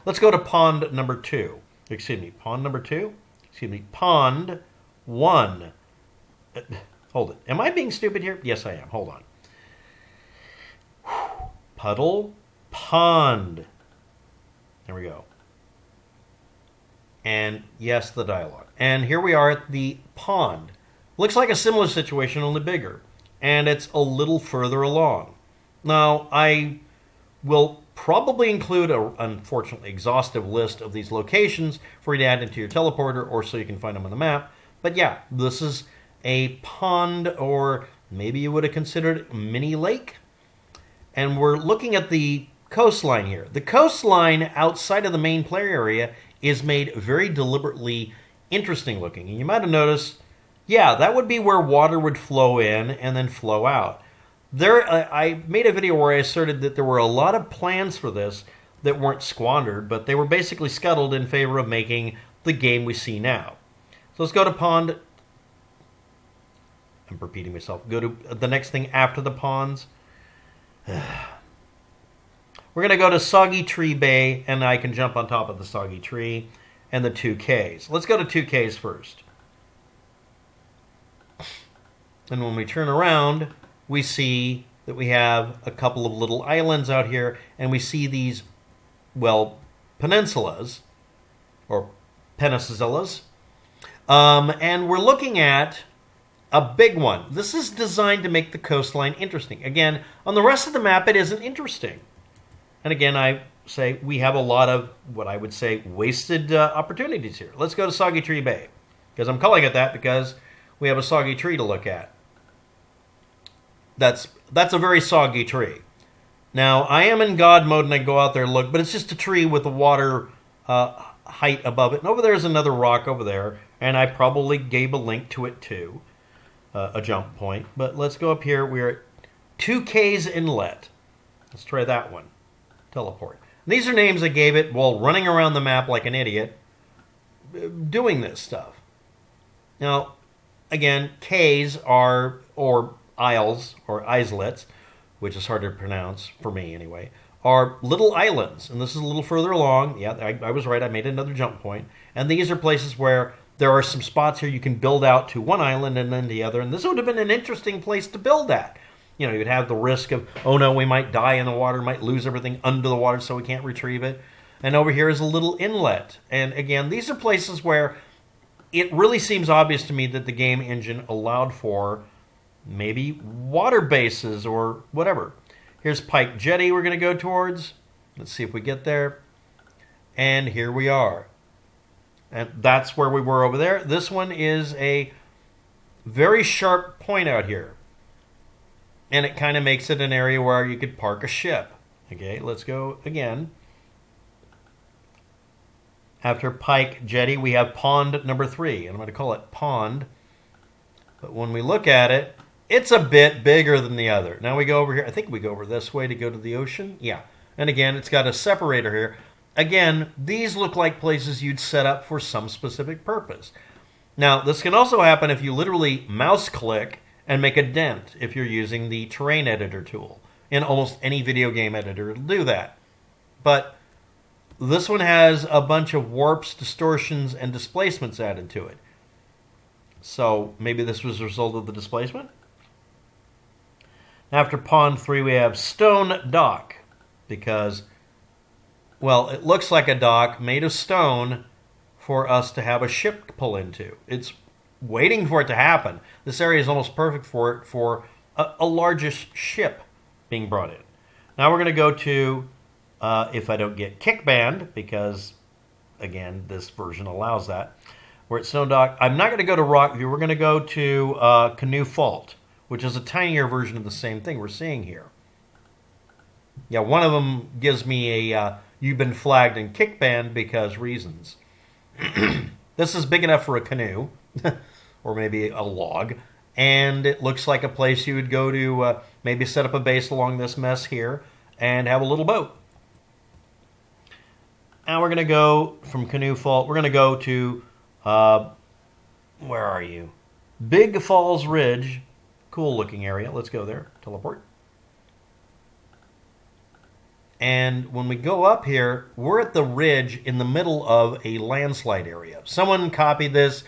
Let's go to pond number 2. Excuse me, pond number 2? Excuse me, pond 1. Hold it. Am I being stupid here? Yes, I am. Hold on. Puddle, pond. There we go. And yes, the dialogue. And here we are at the pond. Looks like a similar situation, only bigger. And it's a little further along. Now, I will probably include an unfortunately exhaustive list of these locations for you to add into your teleporter or so you can find them on the map. But yeah, this is a pond, or maybe you would have considered mini lake. And we're looking at the coastline here. The coastline outside of the main player area is made very deliberately interesting looking. And you might have noticed, yeah, that would be where water would flow in and then flow out. I made a video where I asserted that there were a lot of plans for this that weren't squandered, but they were basically scuttled in favor of making the game we see now. So let's go to pond. I'm repeating myself. Go to the next thing after the ponds. We're going to go to Soggy Tree Bay, and I can jump on top of the Soggy Tree and the 2Ks. Let's go to 2Ks first. And when we turn around, we see that we have a couple of little islands out here, and we see these, well, peninsulas, or peninsulas. And we're looking at a big one. This is designed to make the coastline interesting. Again, on the rest of the map, it isn't interesting. And again, I say we have a lot of what I would say wasted opportunities here. Let's go to Soggy Tree Bay, because I'm calling it that because we have a soggy tree to look at. That's a very soggy tree. Now, I am in God mode and I go out there and look, but it's just a tree with the water height above it. And over there is another rock over there, and I probably gave a link to it too, a jump point. But let's go up here. We're at 2K's Inlet. Let's try that one. Teleport. And these are names I gave it while running around the map like an idiot doing this stuff. Now, again, K's are, or isles, or islets, which is hard to pronounce, for me anyway, are little islands. And this is a little further along. Yeah, I was right. I made another jump point. And these are places where there are some spots here you can build out to one island and then the other. And this would have been an interesting place to build at. You know, you'd have the risk of, oh no, we might die in the water, might lose everything under the water so we can't retrieve it. And over here is a little inlet. And again, these are places where it really seems obvious to me that the game engine allowed for maybe water bases or whatever. Here's Pike Jetty we're going to go towards. Let's see if we get there. And here we are. And that's where we were over there. This one is a very sharp point out here. And it kind of makes it an area where you could park a ship. Okay, let's go again. After Pike Jetty, we have pond number 3. And I'm going to call it pond. But when we look at it, it's a bit bigger than the other. Now we go over here. I think we go over this way to go to the ocean. Yeah. And again, it's got a separator here. Again, these look like places you'd set up for some specific purpose. Now, this can also happen if you literally mouse click and make a dent if you're using the terrain editor tool. In almost any video game editor, it'll do that. But this one has a bunch of warps, distortions, and displacements added to it. So maybe this was a result of the displacement. After pond 3, we have stone dock. Because, well, it looks like a dock made of stone for us to have a ship pull into. It's waiting for it to happen. This area is almost perfect for it, for a largest ship being brought in. Now we're going to go to, if I don't get kick banned, because, again, this version allows that. We're at Stone Dock. I'm not going to go to Rockview. We're going to go to Canoe Fault, which is a tinier version of the same thing we're seeing here. Yeah, one of them gives me a, you've been flagged and kick banned because reasons. This is big enough for a canoe. Or maybe a log, and it looks like a place you would go to maybe set up a base along this mess here and have a little boat. Now we're going to go from Canoe Fault. We're going to go to, where are you? Big Falls Ridge. Cool looking area. Let's go there. Teleport. And when we go up here, we're at the ridge in the middle of a landslide area. Someone copied this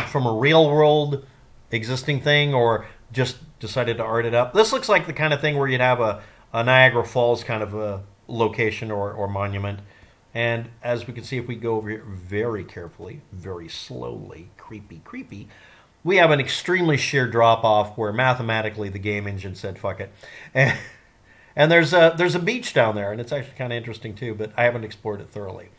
from a real world existing thing or just decided to art it up. This looks like the kind of thing where you'd have a Niagara Falls kind of a location or monument. And as we can see, if we go over here very carefully, very slowly, creepy, we have an extremely sheer drop-off where mathematically the game engine said, fuck it. And there's a beach down there, and it's actually kind of interesting too, but I haven't explored it thoroughly.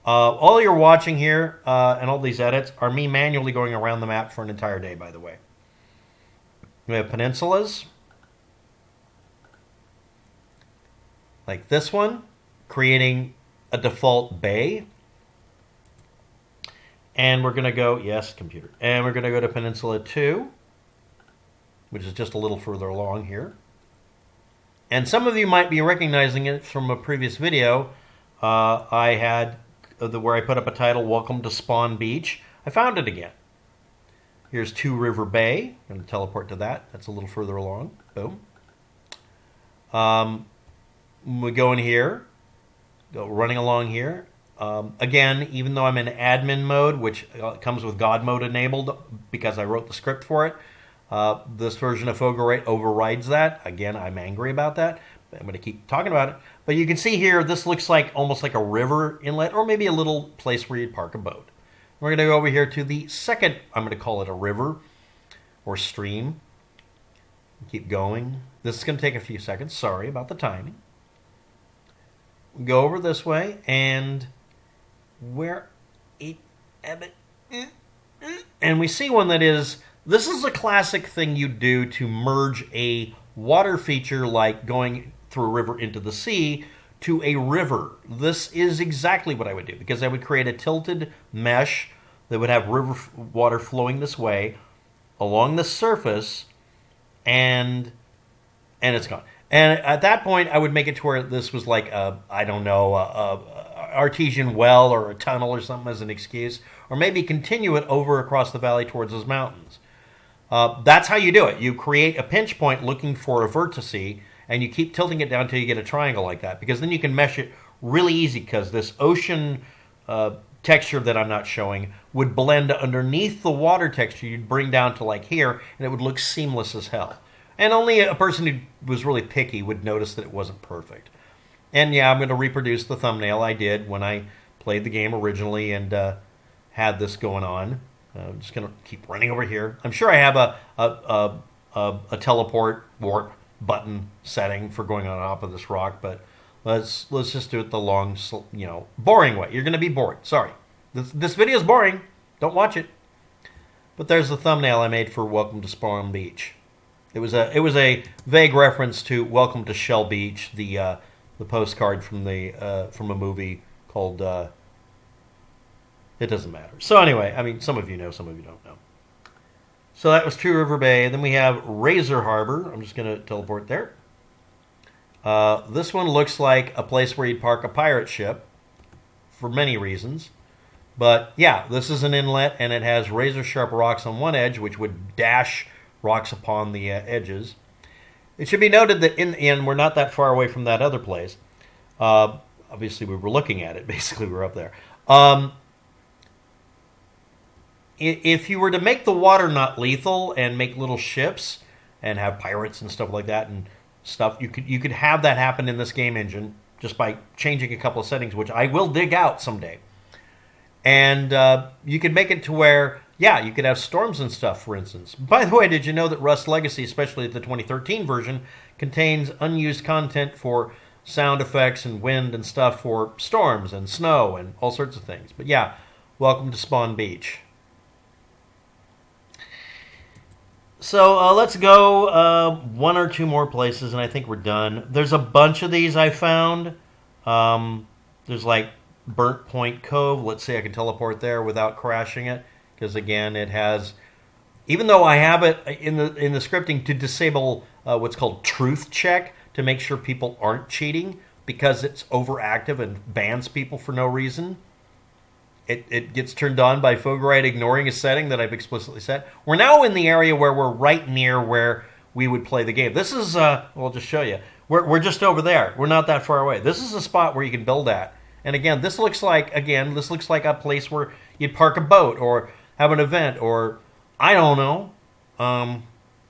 All you're watching here and all these edits are me manually going around the map for an entire day, by the way. We have peninsulas, like this one, creating a default bay. And we're going to go, yes, computer. And we're going to go to Peninsula 2, which is just a little further along here. And some of you might be recognizing it from a previous video. I had where I put up a title, Welcome to Spawn Beach. I found it again. Here's Two River Bay. I'm going to teleport to that. That's a little further along. Boom. We go in here. Go running along here. Again, even though I'm in admin mode, which comes with God mode enabled because I wrote the script for it, this version of Fougerite overrides that. Again, I'm angry about that. I'm going to keep talking about it. But you can see here, this looks like almost like a river inlet or maybe a little place where you'd park a boat. We're going to go over here to the second, I'm going to call it a river or stream. Keep going. This is going to take a few seconds. Sorry about the timing. Go over this way and and we see one that is, this is a classic thing you do to merge a water feature like going through a river into the sea to a river. This is exactly what I would do because I would create a tilted mesh that would have river water flowing this way along the surface and it's gone. And at that point, I would make it to where this was like a artesian well or a tunnel or something as an excuse, or maybe continue it over across the valley towards those mountains. That's how you do it. You create a pinch point looking for a vertice, and you keep tilting it down until you get a triangle like that, because then you can mesh it really easy, because this ocean texture that I'm not showing would blend underneath the water texture you'd bring down to like here, and it would look seamless as hell. And only a person who was really picky would notice that it wasn't perfect. And yeah, I'm going to reproduce the thumbnail I did when I played the game originally and had this going on. I'm just going to keep running over here. I'm sure I have a teleport warp button setting for going on top of this rock, but let's just do it the long, boring way. You're going to be bored. Sorry. This video is boring. Don't watch it. But there's the thumbnail I made for Welcome to Spawn Beach. It was a vague reference to Welcome to Shell Beach, the postcard from a movie called it doesn't matter. So anyway, I mean, some of you know, some of you don't know. So that was Two River Bay. Then we have Razor Harbor. I'm just going to teleport there. This one looks like a place where you'd park a pirate ship for many reasons. But yeah, this is an inlet, and it has razor sharp rocks on one edge, which would dash rocks upon the edges. It should be noted that in the end, we're not that far away from that other place. Obviously, we were looking at it. Basically, we were up there. If you were to make the water not lethal and make little ships and have pirates and stuff like that and stuff, you could have that happen in this game engine just by changing a couple of settings, which I will dig out someday. And you could make it to where, yeah, you could have storms and stuff, for instance. By the way, did you know that Rust Legacy, especially the 2013 version, contains unused content for sound effects and wind and stuff for storms and snow and all sorts of things? But yeah, welcome to Spawn Beach. So let's go one or two more places, and I think we're done. There's a bunch of these I found. There's like Burnt Point Cove. Let's see, I can teleport there without crashing it, because again, it has, even though I have it in the scripting to disable what's called truth check to make sure people aren't cheating, because it's overactive and bans people for no reason. It gets turned on by Fougerite ignoring a setting that I've explicitly set. We're now in the area where we're right near where we would play the game. This is, I'll just show you. We're just over there. We're not that far away. This is a spot where you can build at. And again, this looks like a place where you'd park a boat or have an event or I don't know.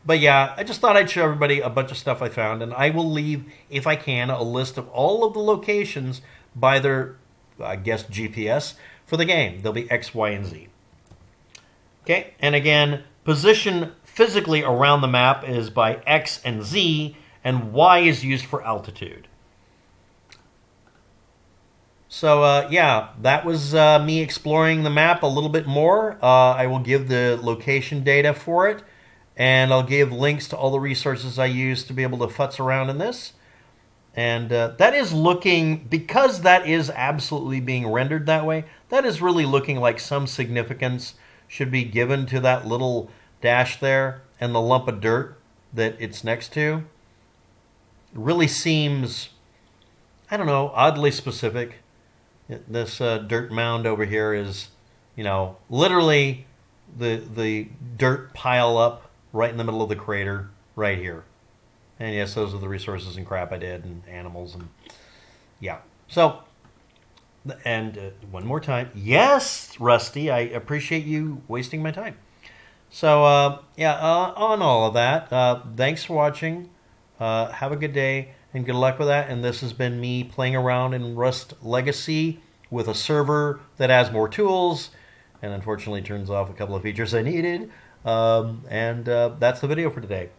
But yeah, I just thought I'd show everybody a bunch of stuff I found, and I will leave, if I can, a list of all of the locations by their, I guess, GPS for the game. They'll be X, Y, and Z. Okay, and again, position physically around the map is by X and Z, and Y is used for altitude. So, yeah, that was me exploring the map a little bit more. I will give the location data for it, and I'll give links to all the resources I use to be able to futz around in this. And that is looking, because that is absolutely being rendered that way, that is really looking like some significance should be given to that little dash there and the lump of dirt that it's next to. It really seems, I don't know, oddly specific. This dirt mound over here is, you know, literally the dirt pile up right in the middle of the crater right here. And yes, those are the resources and crap I did and animals and yeah. So, and one more time, yes, Rusty, I appreciate you wasting my time. So, yeah, on all of that, thanks for watching. Have a good day and good luck with that. And this has been me playing around in Rust Legacy with a server that has more tools and unfortunately turns off a couple of features I needed. And that's the video for today.